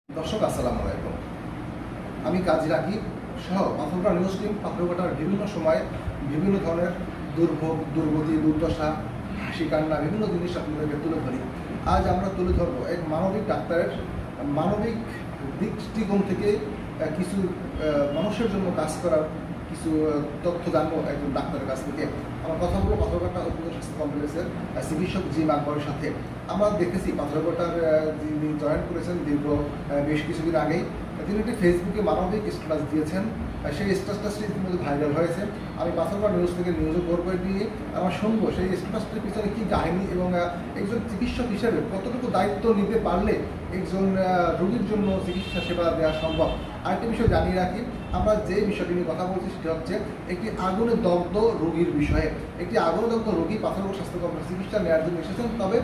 দর্শক আসসালামু আলাইকুম। আমি কাজী রাকিব সহ পাথরঘাটা নিউজ টিম পাথরঘাটার বিভিন্ন সময়ে বিভিন্ন ধরনের দুর্ভোগ, দুর্গতি, দুর্দশা, হাসি কান্না বিভিন্ন জিনিস আপনাদেরকে তুলে ধরি। আজ আমরা তুলে ধরবো এক মানবিক ডাক্তারের মানবিক দৃষ্টিকোণ থেকে কিছু মানুষের জন্য কাজ করার কিছু তথ্য জানবো একজন ডাক্তারের কাছ থেকে। আমার কথা বলবো পাথরঘাটা উপজেলা স্বাস্থ্য কমপ্লেক্সের চিকিৎসক জি আকবরের সাথে। আমরা দেখেছি পাথরঘাটার যিনি জয়েন করেছেন দীর্ঘ বেশ কিছুদিন আগেই তিনি একটি ফেসবুকে মানবিক স্ট্যাটাস দিয়েছেন। সেই স্ট্যাটাসটি ইতিমধ্যে ভাইরাল হয়েছে। আমি পাথরঘাটা নিউজ থেকে নিউজও করবো নিয়ে আমরা শুনবো সেই স্ট্যাটাসটির পিছনে কী কাহিনী এবং একজন চিকিৎসক হিসেবে কতটুকু দায়িত্ব নিতে পারলে একজন রোগীর জন্য চিকিৎসা সেবা দেওয়া সম্ভব। আরেকটি বিষয় জানিয়ে রাখি, আমরা যে বিষয়টি নিয়ে কথা বলছি সেটা হচ্ছে একটি আগুনে দগ্ধ রোগীর বিষয়ে। একটি আগুনে দগ্ধ রোগী পাথরঘাটা স্বাস্থ্য কমপ্লেক্সে চিকিৎসা নেওয়ার জন্য এসেছেন, তবে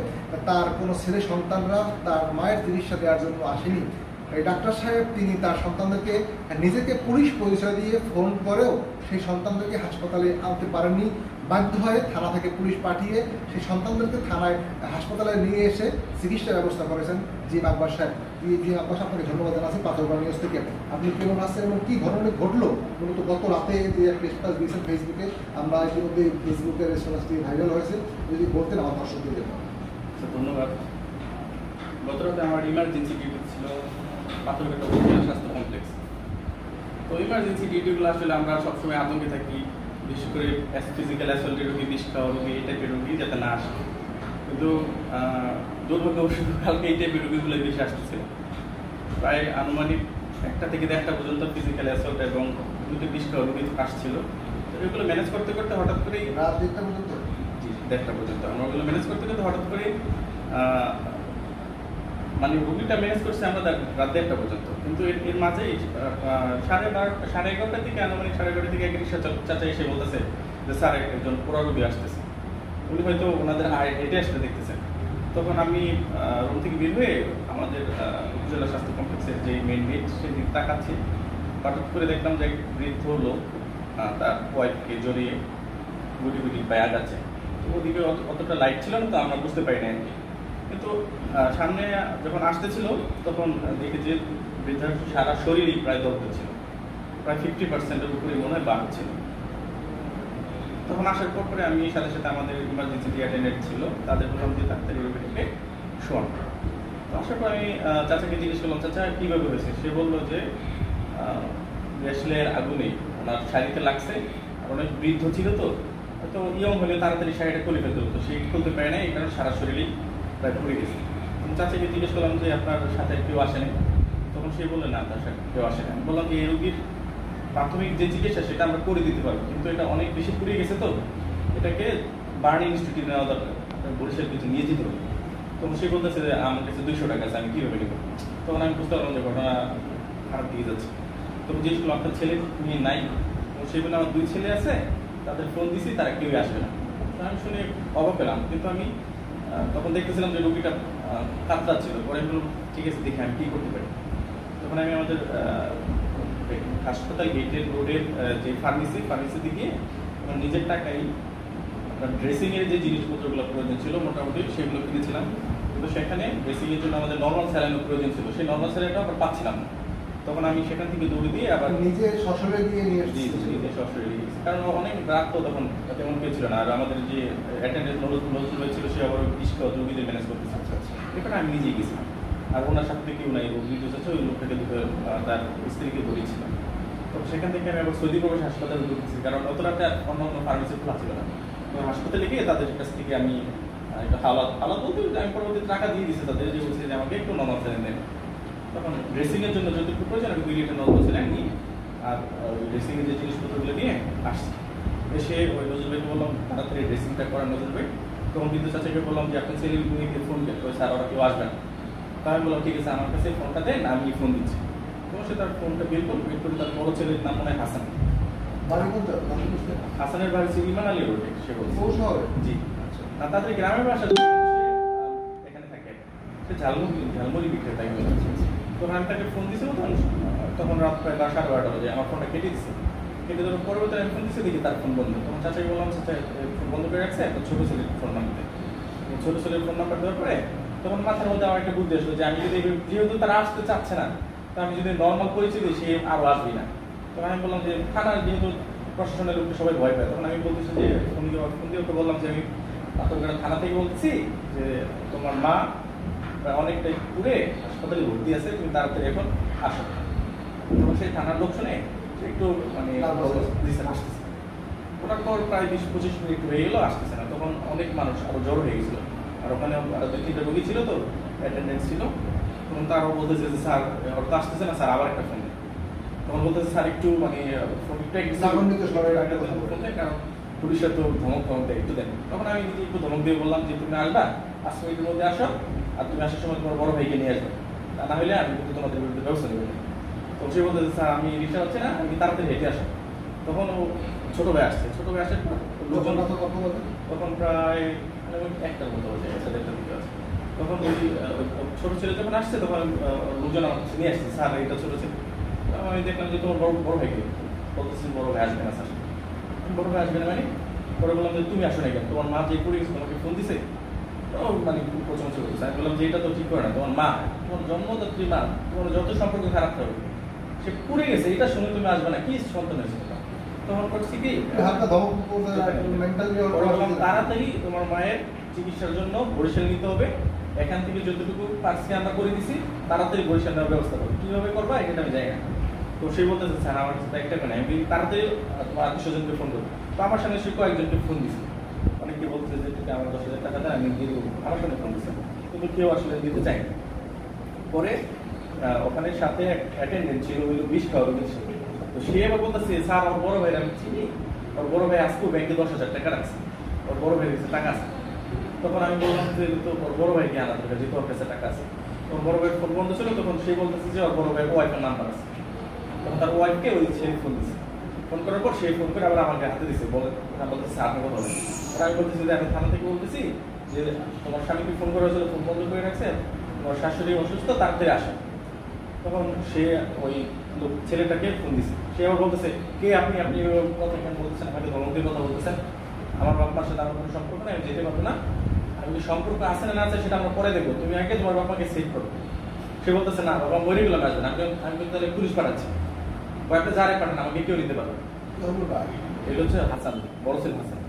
তার কোনো ছেলে সন্তানরা তার মায়ের চিকিৎসা দেওয়ার জন্য আসেনি। এই ডাক্তার সাহেব তিনি তার সন্তানদেরকে নিজেকে পুলিশ পরিচয় দিয়ে ফোন করেও সেই সন্তানদেরকে হাসপাতালে আনতে পারেননি। বাধ্য হয়ে থানা থেকে পুলিশ পাঠিয়ে সেই সন্তানদেরকে থানায় হাসপাতালে নিয়ে এসে চিকিৎসার ব্যবস্থা করেছেন জি আকবর সাহেব। জি আকবর সাহেব, আপনাকে ধন্যবাদ জানাচ্ছি পাথরঘাটা নিউজ থেকে। আপনি কেমন আছেন এবং কী ঘটনা ঘটলো মূলত গত রাতে যে একটা স্ট্যাটাস দিয়েছেন ফেসবুকে, আমরা ইতিমধ্যে ফেসবুকের স্ট্যাটাসটি ভাইরাল হয়েছে, যদি বলতেন আমার দর্শকদের। ধন্যবাদ। গত রাতে আমার ইমার্জেন্সি ডিউটি ছিল পাথরঘাটা উপজেলা স্বাস্থ্য কমপ্লেক্স। তো ইমার্জেন্সি ডিউটিগুলো আসলে আমরা সবসময় আতঙ্কে থাকি, বিশেষ করে ফিজিক্যাল অ্যাসল্টের রোগী, বিষ খাওয়া রোগী, এই টাইপের রোগী যাতে না আসে। কিন্তু দুর্ভাগ্যবশত কালকে এই টাইপের রোগীগুলো বেশি আসতেছিল। প্রায় আনুমানিক 1টা থেকে 1:30 পর্যন্ত ফিজিক্যাল অ্যাসল্ট এবং দুটো বিষ খাওয়া রোগী আসছিল। তো এগুলো ম্যানেজ করতে করতে হঠাৎ করেই রাত 1টা পর্যন্ত, জি 1:30 পর্যন্ত আমরা ওগুলো ম্যানেজ করতে করতে হঠাৎ করেই মানে রোগীটা ম্যানেজ করছে আমরা রাত 1:30 পর্যন্ত। কিন্তু এর মাঝেই 11:30 থেকে আনুমানিক 11:30 থেকে এক রিক্সা চাচা এসে বলতেছে যে স্যার একজন পোড়া রোগী আসতেছে, উনি হয়তো ওনাদের হেঁটে আসতে দেখতেছেন। তখন আমি রুম থেকে বের হয়ে আমাদের উপজেলা স্বাস্থ্য কমপ্লেক্সের যে মেইন গেট সেদিকে তাকাচ্ছি। হঠাৎ করে দেখলাম যে বৃদ্ধ লোক তার ওয়াইফকে জড়িয়ে গুটি গুটি পায়ে আগাচ্ছে। তো ওদিকে অতটা লাইট ছিল না, তো আমরা বুঝতে পারি না আর কি। কিন্তু সামনে যখন আসতেছিল তখন দেখি যে বৃদ্ধার সারা শরীরই প্রায় দগ্ধ ছিল, প্রায় 50%-এর উপরে মনে হয় বাড় ছিল। তখন আসার পরে আমি সাথে সাথে আমাদের ইমার্জেন্সি যে অ্যাটেন্ডেন্ট ছিল তাদের বললাম যে তাড়াতাড়ি রোগীটাকে শোয়ান। তো আসার পর আমি চাচাকে জিজ্ঞেস করলাম, চাচা কীভাবে হয়েছে? সে বললো যে গ্যাসলের আগুনে ওনার শাড়িতে লাগছে, আর অনেক বৃদ্ধ ছিল, তো ইয়ং হলে তাড়াতাড়ি শাড়িটা খুলে ফেলতে হতো, সে খুলতে পারে না, এই কারণে সারা শরীরেই প্রায় পুড়ে গেছে। চাচাকে জিজ্ঞেস করলাম যে আপনার সাথে কেউ আসেনি? তখন সে বললেন না, তার সাথে কেউ আসেনি। আমি বললাম যে এই রোগীর প্রাথমিক যে চিকিৎসা সেটা আমরা করে দিতে পারবো, কিন্তু এটা অনেক বেশি পুড়ে গেছে, তো এটাকে বার্ন ইনস্টিটিউটে নেওয়া দরকার, বরিশাল কিছু নিয়ে যেতে হবে। তখন সে বলতেছে যে আমার কাছে 200 টাকা আছে, আমি কীভাবে নেব? তখন আমি বুঝতে পারলাম যে ঘটনা খারাপ দিকে যাচ্ছে। তখন জিজ্ঞেস করলাম আপনার ছেলে মেয়ে নাই? সে বলে আমার 2 ছেলে আছে, তাদের ফোন দিছি, তারা কেউই আসবে না। আমি শুনে অবাক পেলাম, কিন্তু আমি তখন দেখতেছিলাম যে রোগীটা কাতরাচ্ছিল। পরে বললাম ঠিক আছে, দেখি আমি কী করতে পারি। তখন আমি আমাদের হাসপাতাল গেটের রোডের যে ফার্মেসিতে গিয়ে আমার নিজের টাকায় ড্রেসিংয়ের যে জিনিসপত্রগুলো প্রয়োজন ছিল মোটামুটি সেগুলো কিনেছিলাম। কিন্তু সেখানে ড্রেসিংয়ের জন্য আমাদের নর্মাল স্যালাইনের প্রয়োজন ছিল, সেই নর্মাল স্যালাইনটা আবার পাচ্ছিলাম না। তখন আমি সেখান থেকে দৌড়ে দিয়ে আবার নিজে শ্বশুরে গিয়ে নিয়ে এসেছি। নিজে শ্বশুরে গিয়ে গেছি, কারণ অনেক রাত তো তখন তেমন কেউ ছিল না। আর আমাদের যে অ্যাটেন্ডেন্ট নজরুল হয়েছিল সে আবার ইস্কা রোগীদের ম্যানেজ করতেছে। এখানে আমি নিজেই গেছিলাম, আর ওনার সাথে কেউ নাই, অভিযোগ আছে ওই লোকটাকে তার স্ত্রীকে ধরেছিলাম। তো সেখান থেকে আমি আবার সৌদি প্রবাসী হাসপাতালে ঢুকেছি, কারণ অত রাতে অন্য ফার্মেসি খোলা ছিল না। তো হাসপাতালে গিয়ে তাদের কাছ থেকে আমি একটা হালাত বলতে আমি পরবর্তীতে টাকা দিয়ে দিচ্ছি তাদের, যে বলছে যে আমাকে একটু নর্মাল স্যালাইন দেন। তখন ড্রেসিংয়ের জন্য যতটুকু প্রয়োজন আমি 2 লিটার নর্মাল স্যালাইন নিই, আর ড্রেসিংয়ের যে জিনিসপত্রগুলো নিয়ে আসছি। এসে ওই নজরুল ভাইকে বললাম তাড়াতাড়ি ড্রেসিংটা করার নজরুল ভাই। তখন কিন্তু চাচাকে বললাম যে আপনার ছেলে মেয়েকে ফোন করে, স্যার ওরা কেউ আসবে না। তা আমি বললাম ঠিক আছে, আমার কাছে ফোনটা দেন, আমি ফোন দিচ্ছি। তখন সে তার ফোনটা বের করে তার বড় ছেলের নাম মনে হয় হাসান। হাসানের বাড়ি ছিল ইমান আলী রোডে, সে বলছে জি। না, তাদের গ্রামের বাসা এখানে থাকে, সে ঝালমুড়ি বিক্রেতা। তখন আমি তাকে ফোন দিয়েছিলাম, তখন রাত প্রায় 12:30 বাজে। আমার ফোনটা কেটে দিচ্ছে, কেটে দেওয়ার পরবর্তী আমি ফোন দিচ্ছি, দেখি তার ফোন বন্ধ। তখন চাচাকে বললাম চাচা ফোন বন্ধ করে রাখছে, একটা ছোটো ছেলের ফোন নাম্বার দেয়। ছোটো ছেলের ফোন নাম্বার দেওয়ার পরে তখন মাথার মধ্যে আমার একটা বুদ্ধি আসলো যে আমি যদি যেহেতু তারা আসতে চাচ্ছে না, তো আমি যদি নর্মাল পরিচয় দিই সে আরো আসবি না। তখন আমি বললাম যে থানার যেহেতু প্রশাসনের লোককে সবাই ভয় পায়, তখন আমি বলতেছি যে ফোন দিয়ে ওকে বললাম যে আমি পাথরঘাটা থানা থেকে বলতেছি যে তোমার মা অনেকটাই পুড়ে হাসপাতালে ভর্তি আছে, তুমি তাড়াতাড়ি এখন আসো। তখন সেই থানার লোক শুনে একটু মানে আসতেছে। ওটার পর প্রায় 20-25 মিনিট হয়ে গেলো, আসতেছে না। তখন অনেক মানুষ আরো জড়ো হয়ে গেছিল, আর ওখানে 2-3টা রোগী ছিল, তো অ্যাটেন্ডেন্স ছিল। তখন তারাও বলতেছে যে স্যার ওর তো আসতেছে না, স্যার আবার একটা ফোন দেয়। তখন বলতেছে স্যার একটু মানে কারণ পুলিশের তো ধমক দেয়, একটু দেন। তখন আমি নিজে একটু ধমক দিয়ে বললাম যে তুমি আসবা 5 মিনিটের মধ্যে আসো, আর তুমি আসার সময় তোমার বড় ভাইকে নিয়ে আসবে, তা না হলে আমি কিন্তু তোমাদের বিরুদ্ধে ব্যবস্থা নেব। তো সে বলতেছে স্যার আমি রিক্সা হচ্ছে না, আমি তাড়াতাড়ি হেঁটে আসো। তখন ও ছোট ভাই আসছে, ছোট ভাই আসার পর তখন প্রায় 1টার মতো হচ্ছে, 1:30টার দিকে আছে। তখন ওই ছোট ছেলে যখন আসছে তখন লোকজন আমার কাছে নিয়ে আসছে, স্যার এটা ছোট ছেলে। আমি দেখলাম যে তোমার বড় ভাইকে বলতেছি বড় ভাই আসবে না স্যার। বড় ভাই আসবে না মানে পরে বললাম যে তুমি আসো না কেন, তোমার মা যে পড়ে গেছে তোমাকে ফোন দিছে, মানে প্রশংসা করতেছে। আমি বললাম যে এটা তো ঠিক করে না, তোমার মা, তোমার জন্মদাত্রী মা, তোমার যত সম্পর্ক খারাপ থাকবে, সে পুড়ে গেছে, এটা শুনে তুমি আসবে না, কি সন্তান হয়েছে। তখন করছি কি তাড়াতাড়ি তোমার মায়ের চিকিৎসার জন্য বরিশাল নিতে হবে, এখান থেকে যতটুকু পারছি আমরা করে দিছি, তাড়াতাড়ি বরিশাল নেওয়ার ব্যবস্থা করবো, কিভাবে করবা এটা আমি জানি না। তো সে বলতেছে স্যার আমার কাছে একটা নেই, আমি তাড়াতাড়ি তোমার আত্মীয়স্বজনকে ফোন করবো। তো আমার সঙ্গে সে কয়েকজনকে ফোন দিছে, অনেকে বলছে যে তুমি আমার 10,000 টাকা দেয় আমি দিয়ে দেবো, আমার সঙ্গে ফোন দিচ্ছে, কিন্তু কেউ আসলে দিতে চায় না। পরে ওখানে সাথে অ্যাটেন্ডেন্ট ছিল, ওই 20 খাওয়া রোগীর সাথে। তো সে এবার বলতেছে স্যার ওর বড় ভাই আমি চিনি, ওর বড় ভাই আজকেও ব্যাংকে 10,000 টাকা রাখছে, ওর বড় ভাইয়ের কাছে টাকা আছে। তখন আমি বললাম যে তো ওর বড় ভাইকে আনা দরকার, যেহেতু ওর কাছে টাকা আছে। ওর বড় ভাইয়ের ফোন বন্ধ ছিল, তখন সে বলতেছে যে ওর বড় ভাইয়ের ওয়াইফের নাম্বার আছে। তখন তার ওয়াইফকে ওই ছেলে ফোন দিচ্ছে, ফোন করার পর সেই ফোন করে আবার আমাকে হাতে দিচ্ছে, বলতেছে আপনার কথা বলেন। আমি বলতেছি যে আমি থানা থেকে বলতেছি যে তোমার স্বামীকে ফোন করা হয়েছিল, ফোন বন্ধ করে রাখছে, তোমার শাশুড়ি অসুস্থ, তাড়াতাড়ি আসে। তখন সে ওই ছেলেটাকে ফোন দিচ্ছে, সে আবার বলতেছে কে আপনি, আপনি কথা কেন বলতেছেন, আমাকে ধমকের কথা বলতেছেন, আমার বাবার সাথে আমার কোনো সম্পর্ক নেই, আমি যেতে পারবো না, আমি সম্পর্ক আছে না আছে সেটা আমরা পরে দেখবো, তুমি আগে তোমার বাবাকে সেভ করো। সে বলতেছে না বাবা মরে গেলাম, আসবেন, আমি কিন্তু তাহলে পুলিশ পাঠাচ্ছি, কয়েকটা যারে পাঠান, আমাকে কেউ নিতে পারবে। এটা হচ্ছে হাসান, বড় ছেলে হাসান।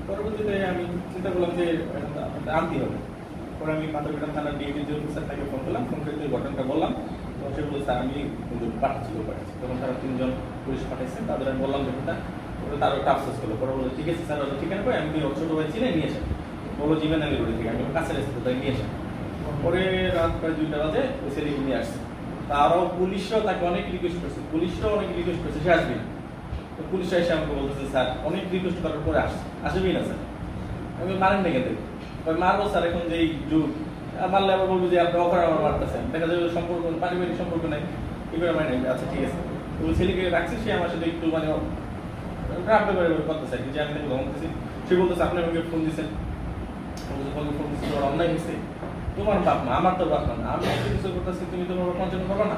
পরবর্তীতে আমি চিন্তা করলাম যে আনতে হবে। পরে আমি পাথরঘাটা থানার ডিএমপি অফিসার তাকে ফোন করলাম, ফোন করে ঘটনাটা বললাম। তখন সে বলছে স্যার আমি কিন্তু পাঠাচ্ছি। তখন তারা 3 জন পুলিশ পাঠাইছে, তাদের আমি বললাম যে তারও একটা আফসোস করলো। পরে বললো ঠিক আছে স্যার, ওটা ঠিকানা করে আমি ছোট ভাই চিনে নিয়ে আসেন, বলো জীবন আলী রোডে থেকে, আমি কাছে রেখেছি তাই নিয়ে আসেন। পরে রাত প্রায় 2টা বাজে ওই ছেলেকে নিয়ে আসছে। তারাও পুলিশরাও তাকে অনেক রিকোয়েস্ট করছে, সে আসবে না। তো পুলিশরা এসে আমাকে বলতেছে স্যার অনেক রিকোয়েস্ট করার পরে আসবেই না স্যার। আমি মারেন না কেন, মারবো স্যার, এখন যে যুগ মারলে আবার বলবো যে আপনি অফার আমার মারতেছেন, দেখা যাবে সম্পর্ক পারিবারিক সম্পর্ক নেই, এগুলো মানে আচ্ছা ঠিক আছে। তো ওই ছেলেকে রাখছি, সে আমার সাথে একটু মানে খারাপ ব্যাপারে করতেছে যে আমি তাকে ধমকতেছি। সে বলতেছে আপনি আমাকে ফোন দিচ্ছেন, ফোন দিচ্ছি তোমার অন্যায় হয়েছে, তোমার বাপ মা, আমার তো বাপ মা না, আমি কিছু করতেছি, তুমি তোমার বাপ মার জন্য করবো না।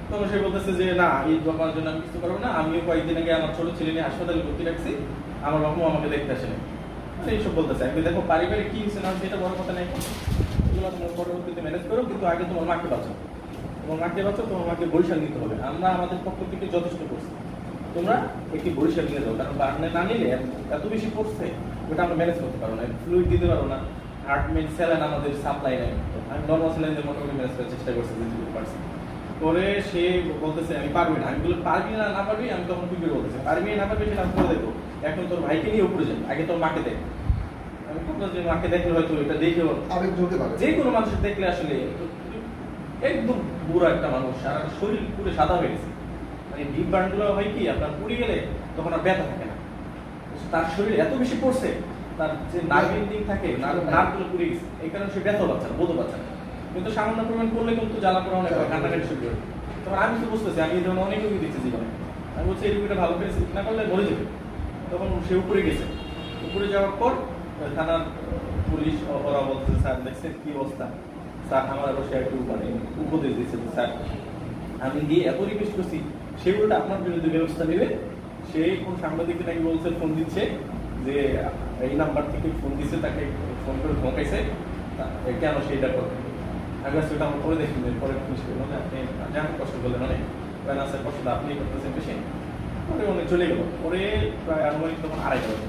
তখন সে বলতেছে যে না এই বাবার জন্য আমি কিছু করবো না, আমিও কয়েকদিন আগে আমার ছোট ছেলে নিয়ে হাসপাতালে ভর্তি রাখছি, আমার বাবা আমাকে দেখতে আসেনি, এইসব বলতেছে। আমি দেখো পারিবারিক কি হচ্ছে না সেটা বড় কথা নেই, এগুলো তোমার পরবর্তীতে ম্যানেজ করো, কিন্তু আগে তোমার মাকে বাঁচাও, তোমার মাকে বরিশাল নিতে হবে। আমরা আমাদের পক্ষ থেকে যথেষ্ট করছি, তোমরা একটি বরিশাল নিয়ে যাও, কারণ বার্নে না নিলে এত বেশি পড়ছে ওটা আমরা ম্যানেজ করতে পারবো না, ফ্লুইড দিতে পারবো না, হার্টমেন্ট স্যালাইন আমাদের সাপ্লাই নেই, আমি নর্মাল স্যালাইন দিয়ে মোটামুটি ম্যানেজ করার চেষ্টা করছি যেটুকু পারছি। পরে সে বলতেছে আমি পারবি না, আমি বলি পারবি না পারবি, আমি তখন কি করে বলতেছি পারবি না পারবি সেটা আমি করে দেখবো, এখন তোর ভাইকে নিয়ে উপরে যাই, আগে তোর মাকে দেখ। আমি ভাবলাম যে মাকে দেখলে হয়তো এটা দেখে যে কোনো মানুষের দেখলে আসলে একদম বুড়ো একটা মানুষ, সারা শরীর পুরো সাদা হয়ে গেছে, মানে ডিপ বার্ন গুলো হয় কি আপনার পুড়ে গেলে তখন আর ব্যথা থাকে না, তার শরীর এত বেশি পড়ছে, তার যে নার্ভ এন্ডিং থাকে নার্ভ গুলো পুড়ে গেছে, এই কারণে সে ব্যথা পাচ্ছে না, বোধও পাচ্ছে না। কিন্তু সামান্য পরিমাণ করলে কিন্তু জ্বালা পড়া অনেক হয়, কান্নাকাটি শুরু করে। তখন আমি তো বুঝতেছি, আমি এই ধরনের অনেক রোগী দেখছি জীবনে, আমি বলছি এই রোগীটা ভালো করে চিকিৎসা না করলে মরে যাবে। তখন সে উপরে গেছে, উপরে যাওয়ার পর থানার পুলিশ ওরা বলতেছে স্যার দেখছেন কি অবস্থা, স্যার আমার অবশ্যই একটু মানে উপদেশ দিচ্ছে স্যার, আমি গিয়ে এত রিকোয়েস্ট করছি সেগুলোটা আপনার বিরুদ্ধে ব্যবস্থা নেবে। সেই কোন সাংবাদিককে নাকি বলছে ফোন দিচ্ছে যে এই নাম্বার থেকে ফোন দিচ্ছে, তাকে ফোন করে ধমকাইছে, কেন সেইটা করবেন? আমি আসলে এটা আমার পরে দেখি, পরে ফিনিশ করবো না, আপনি যেমন কষ্ট করলেন অনেক আছে কষ্ট আপনি করতেছেন বেশি। পরে অনেক চলে গেল, পরে প্রায় আনুমানিক তখন 2:30 বাজে।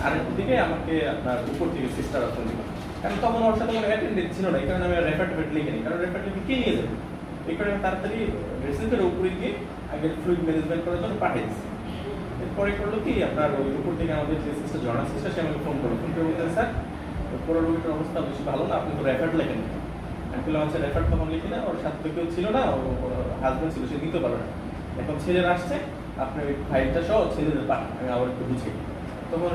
2:30 দিকে আমাকে আপনার উপর থেকে সিস্টার ফোন দিল, কারণ তখন ওর সাথে কোনো অ্যাটেন্ডেন্ট ছিল না, এই কারণে আমি রেফার টেফার লিখে নিই, কারণ রেফার টেফার কে নিয়ে যাবে, এই কারণে আমি তাড়াতাড়ি রেসিডেন্টের উপরে গিয়ে আগে ফ্লুইড ম্যানেজমেন্ট করার জন্য পাঠিয়ে দিচ্ছি। এরপরে করলো কি আপনার ওই উপর থেকে আমাদের যে সিস্টার ঝর্ণা সিস্টার, সে আমাকে ফোন করলো, ফোন করে বলতেন স্যার পুরো রোগীটার অবস্থা বেশি ভালো না, আপনি তো রেফার লেখেন। আমি বললাম আচ্ছা রেফার তখন লিখি না, ওর সাথে কেউ ছিল না, ওর হাজব্যান্ড ছিল, সে দিতে পারবে না, এখন ছেলেরা আসছে, আপনি ওই ফাইলটা সহ ছেলেদের পাঠান, আমি আবার একটু বুঝি। তখন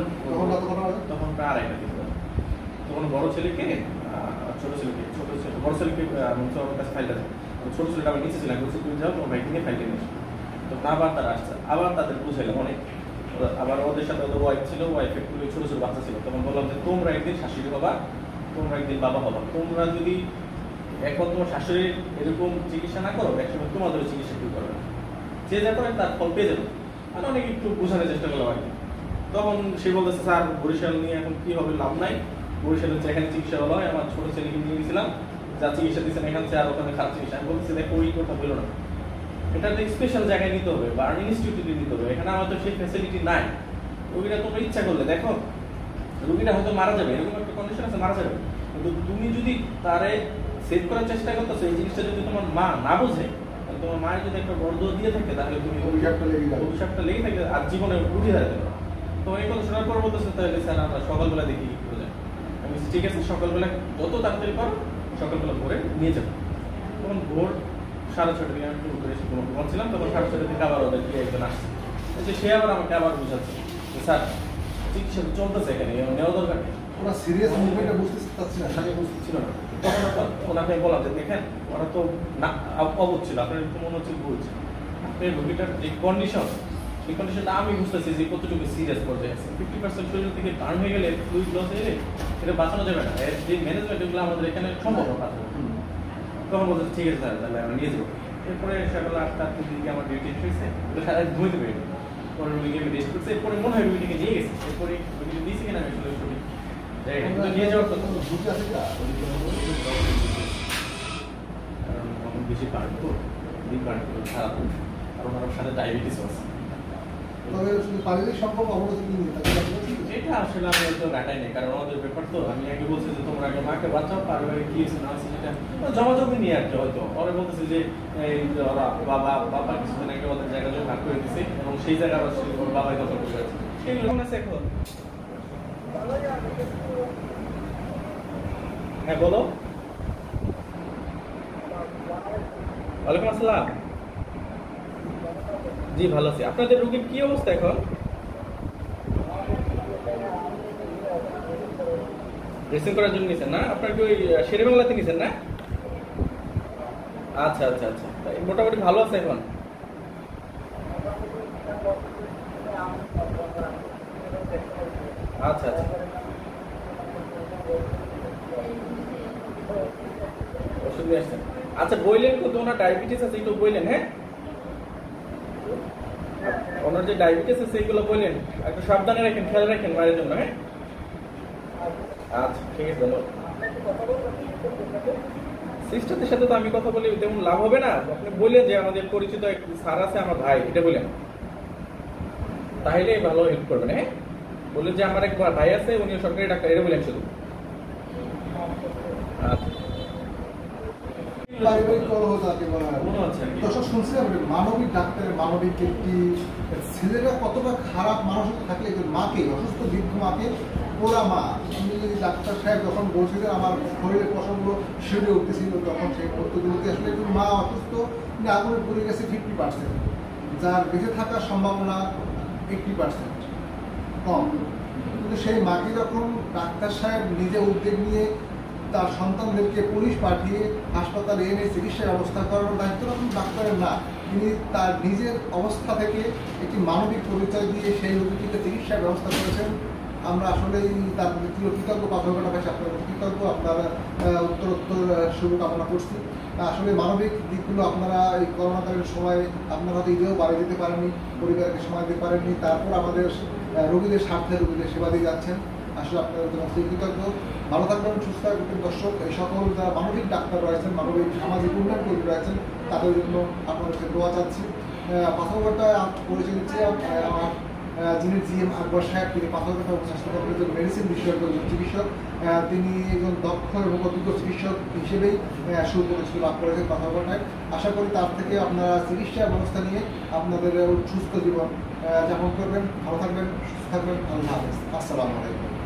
তখন প্রায় 2:30 দিতে পারে। তখন বড় ছেলেকে ছোট ছেলেকে বড় ছেলেকে আমার কাছে ফাইলটা দেয়, ছোট ছেলেটা আমার নিচে ছিল, আমি বলছি তুমি যাও তোমার ভাইকে নিয়ে ফাইলটা নিয়ে এসো। তো আবার তারা আসছে, আবার তাদের বুঝাইলাম অনেক, আবার ওদের সাথে ওদের ওয়াইফ ছিল, ওয়াইফ একটু ছোট ছোট বাচ্চা ছিল, তখন বললাম যে তোমরা একদিন শাশুড়ি হবা, তোমরা একদিন বাবা হবা, তোমরা যদি এখন তোমার শাশুড়ির এরকম চিকিৎসা না করো, একসময় তোমাদের চিকিৎসা কেউ করবে না, যে যা করে তার ফল পেয়ে যাবে। আমি অনেক একটু বোঝানোর চেষ্টা করলাম আর কি। তখন সে বলতেছে স্যার বরিশাল নিয়ে এখন কি হবে, লাভ নাই, বরিশাল হচ্ছে এখানে চিকিৎসা হলো, আমার ছোট ছেলেকে নিয়ে গেছিলাম, যা চিকিৎসা দিচ্ছেন এখান থেকে আর ওখানে খারাপ চিকিৎসা। আমি বলতেছি দেখো ওই কথা বলো না, এটা তো স্পেশাল জায়গায় নিতে হবে বা ইনস্টিটিউটে নিতে হবে, এখানে আমাদের সেই ফ্যাসিলিটি নাই। রোগীটা তোমরা ইচ্ছা করলে দেখো, রোগীটা হয়তো মারা যাবে, এরকম একটা কন্ডিশন আছে, মারা যাবে, কিন্তু তুমি যদি তারে সেভ করার চেষ্টা করতেছো, এই জিনিসটা যদি তোমার মা না বোঝে, তোমার মায়ের যদি একটা বড় দিয়ে থাকে, তাহলে তুমি অভিশাপটা লেগে থাকে আর জীবনে উঠে দাঁড়াতে পারো। তো এই কথা শোনার পর বলতেছে তাহলে স্যার আমরা সকালবেলা দেখি কি করে যায়। আমি ঠিক আছে সকালবেলা যত তাড়াতাড়ি পারো সকালবেলা ভোরে নিয়ে যাবো। তখন ভোর 6:30 দিকে আমি একটু করে ঘুমাচ্ছিলাম, তখন 6:30 দিকে আবার ওদের দিয়ে একজন আসছে, সে আবার আমাকে আবার বুঝাচ্ছে যে স্যার চিকিৎসা চলতেছে এখানে, নেওয়া দরকার নেই। ওরা সিরিয়াস মুভমেন্টটা বুঝতে পারছি না, সাথে বুঝতেছিল না। তখন ওনাকে বললাম যে দেখেন ওরা তো না অবুঝ ছিল, আপনার একটু মনে হচ্ছে বুঝছে, আপনি রোগীটার যে কন্ডিশন, সেই কন্ডিশনটা আমি বুঝতেছি যে কতটুকু সিরিয়াস পর্যায়ে আছে। 50% শরীর থেকে বার্ন হয়ে গেলে, ফ্লুইড লস হয়ে গেলে এটা বাঁচানো যাবে না, এর যে ম্যানেজমেন্ট এগুলো আমাদের এখানে সম্ভব না। তখন বলতে ঠিক আছে স্যার তাহলে আমরা নিয়ে যাবো। এরপরে সকাল 8টার দিকে আমার ডিউটি হয়েছে, সারা ঘুমাইতে পারি, পরে রোগীকে আমি রেস্ট করছি, এরপরে মনে হয় রোগীটাকে নিয়ে গেছি, এরপরে রোগীকে দিয়েছি কিনা আমি আসলে ছবি নিয়ে যাওয়ার কথা, কারণ এখন বেশি পার্ট তো দিন পার্ট খারাপ, কারণ আমার সাথে ডায়াবেটিস আছে। তবে পারিবারিক সম্পর্ক অবনতি এটা আসলে আমি হয়তো ঘাটাই নেই, কারণ আমাদের ব্যাপার তো আমি আগে বলছি যে তোমরা আগে মাকে বাঁচাও, পারিবারিক কি আছে না আছে সেটা জমাজমি নিয়ে আর কি। হয়তো ওরা বলতেছে যে এই ওরা বাবা কিছুদিন আগে ওদের জায়গা জমি ভাগ করে দিছে এবং সেই জায়গা আবার ওর বাবাই দখল করে আছে, সেগুলো আছে এখন। হ্যাঁ বলো। ওয়ালাইকুম আসসালাম। জি ভালো আছি। আপনাদের রোগীর কি অবস্থা এখন? ড্রেসিং করার জন্য নিছেন না? আপনার কি ওই শেরে বাংলাতে নিছেন না? আচ্ছা আচ্ছা আচ্ছা, মোটামুটি ভালো আছে এখন? আচ্ছা আচ্ছা, ওষুধ নিয়ে আসছেন। আচ্ছা বললেন কত ওনার ডায়াবেটিস আছে, একটু বললেন। হ্যাঁ ওনার যে ডায়াবেটিস আছে সেগুলো বললেন, একটু সাবধানে রাখেন, খেয়াল রাখেন মায়ের জন্য। হ্যাঁ আচ্ছা ঠিক আছে। সিস্টারদের সাথে তো আমি কথা বলি তেমন লাভ হবে না, আপনি বললেন যে আমাদের পরিচিত এক স্যার আছে আমার ভাই, এটা বললেন তাহলে ভালো হেল্প করবেন। হ্যাঁ বললেন যে আমার এক ভাই আছে উনি সরকারি ডাক্তার, এটা বললেন শুধু। আচ্ছা দর্শক শুনছিলাম মানবিক ডাক্তারের মানবিক একটি ছেলেরা কতটা খারাপ মানসিক থাকলে মাকে, অসুস্থ বৃদ্ধ মাকে, ওরা মা, আমি ডাক্তার সাহেব যখন বলছিলেন আমার শরীরের পশমগুলো শিউরে উঠতেছিল, তখন সেই মুহূর্তগুলোতে আসলে একটু মা অসুস্থ, আগুনে পড়ে গেছে 50%, যার বেঁচে থাকার সম্ভাবনা 80% কম। কিন্তু সেই মাকে যখন ডাক্তার সাহেব নিজে উদ্যোগ নিয়ে তার সন্তানদেরকে পুলিশ পাঠিয়ে হাসপাতালে এনে চিকিৎসার ব্যবস্থা করানোর দায়িত্ব তখন ডাক্তারের না, তিনি তার নিজের অবস্থা থেকে একটি মানবিক পরিচয় দিয়ে সেই রোগীটিকে চিকিৎসার ব্যবস্থা করেছেন। আমরা আসলেই তার কৃতজ্ঞ, পাথরঘাটা পাশে আপনার কৃতজ্ঞ, আপনারা উত্তরোত্তর শুভকামনা করছি। আসলে মানবিক দিকগুলো আপনারা এই করোনাকালীন সময়ে আপনারা হয়তো ঈদেও বাড়ি দিতে পারেননি, পরিবারকে সময় দিতে পারেননি, তারপর আমাদের রোগীদের স্বার্থে রোগীদের সেবা দিয়ে যাচ্ছেন। আসলে আপনারা কৃতজ্ঞ। ভালো থাকবেন, সুস্থ থাকবেন দর্শক। এই সকল যারা মানবিক ডাক্তার রয়েছেন, মানবিক সামাজিক উন্নয়ন কর্মী রয়েছেন, তাদের জন্য আপনাদেরকে দোয়া চাচ্ছি। পাথরঘাটায় পরিচয় দিচ্ছি আমার যিনি জিএম আকবর সাহেব, তিনি পাথরঘাটা স্বাস্থ্য কমপ্লেক্সের মেডিসিন বিষয়ক একজন চিকিৎসক। তিনি একজন দক্ষ এবং অভিজ্ঞ চিকিৎসক হিসেবেই সুপরিচিত লাভ করেছেন পাথরঘাটায়। আশা করি তার থেকে আপনারা চিকিৎসা ব্যবস্থা নিয়ে আপনাদের সুস্থ জীবন যাপন করবেন। ভালো থাকবেন, সুস্থ থাকবেন। আল্লাহ হাফেজ। আসসালামু আলাইকুম।